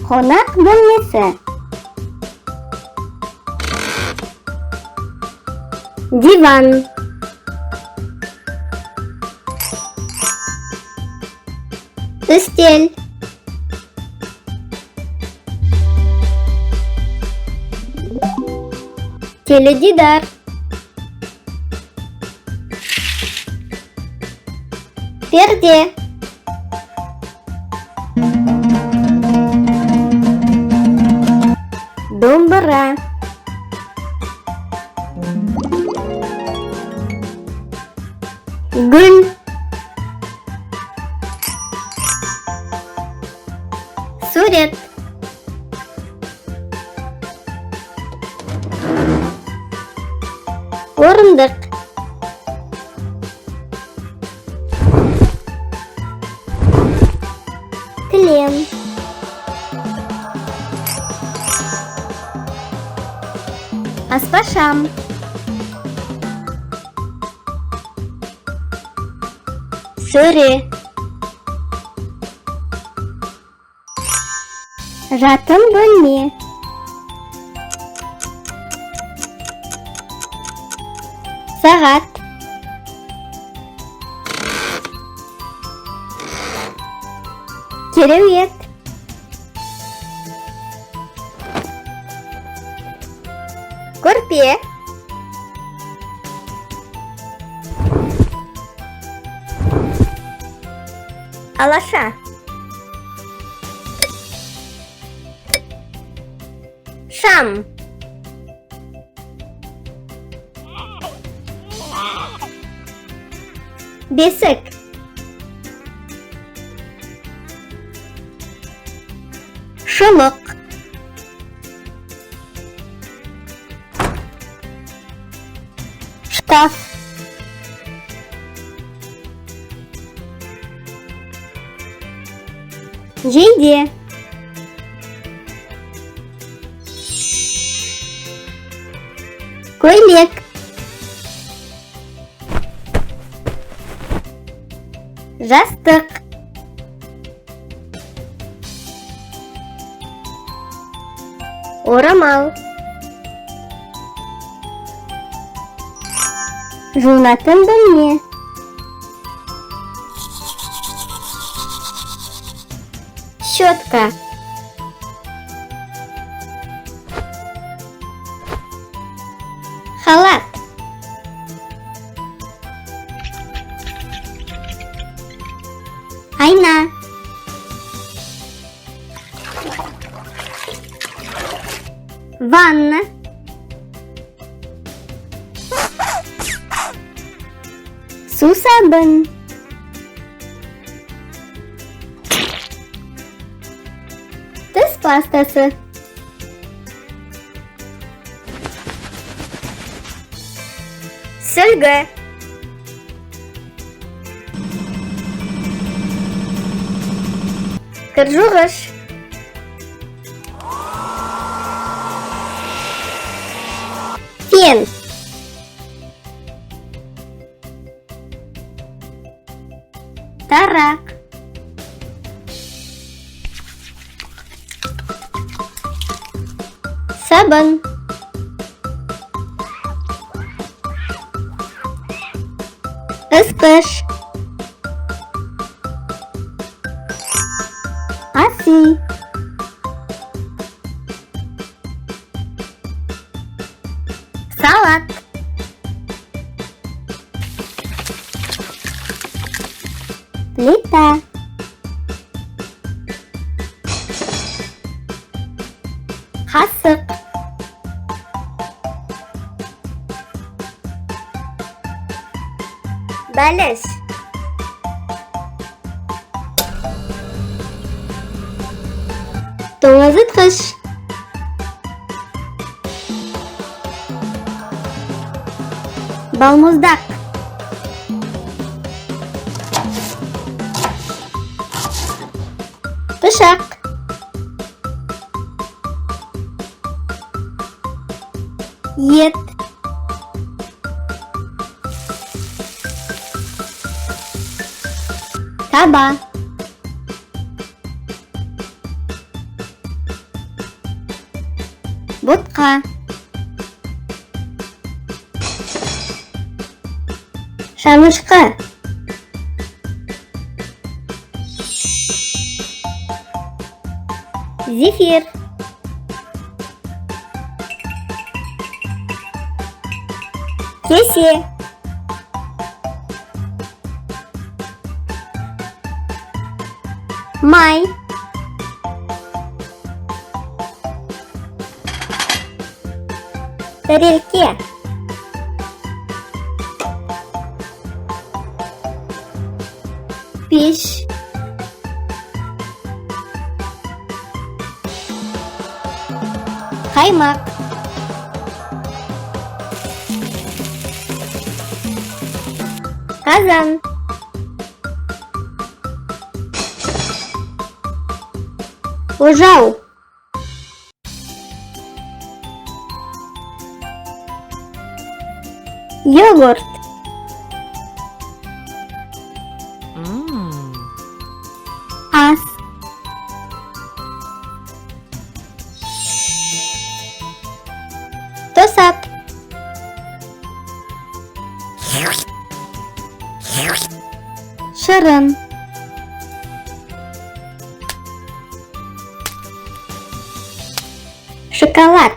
Қонақ бөлмесі. Диван. Үстел. Теледидар. Перде. Домбыра. Гүл. Сурет. Орындық. Кілем. Аспашам. Сөре. Жатын бөлме. Сағат. Кереует. Көрпе. Алаша. Шам. Бесік. Шұлық. Шкаф. Жейде. Көйлек. Жастық. Орамал. Жуынатын бөлме. Щетка. Халат. Айна. Ванна. Сусабын. Тіс пастасы. Сүлгі. Кір жуғыш. Фен. Тарақ. Сабын. Ысқыш. Аси. Салат. Плита. Қасық. Бәліш. Тоңазытқыш. Балмұздақ. Пышақ. Ет. Таба. Ботка. Шамышкы. Зефир. Кесе. Май. Тарелке. Пищ. Каймак. Казан. Ужау. Йогурт. Ас. Тосап. Шырын. Шоколад.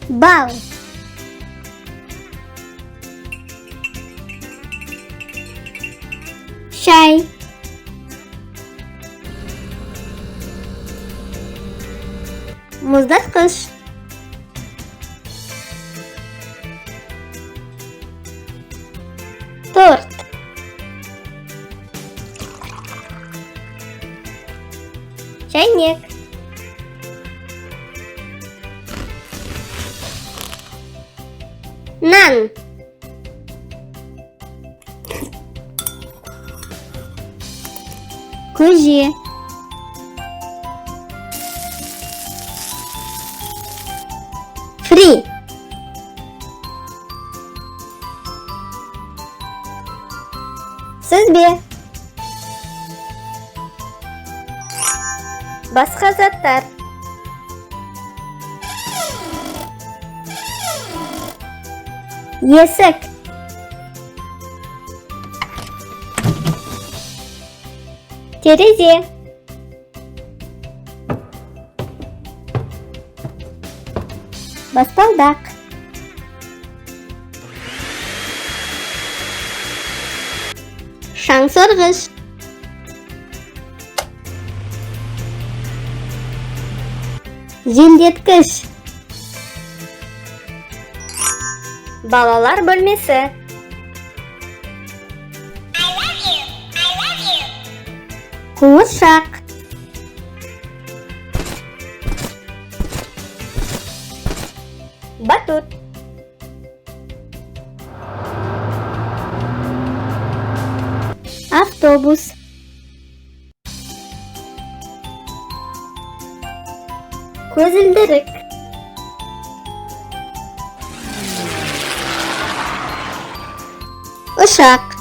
Бал. Чай. Муздаткыч. Торт. Чайник. Нан. Көже. Фри. Сүзбе. Басқа заттар. Есік. Терезе. Баспалдақ. Шаңсорғыш. Желдеткіш. Балалар бөлмесі. Қуыршақ. Батут. Автобус. Көзілдірік. Ұшақ.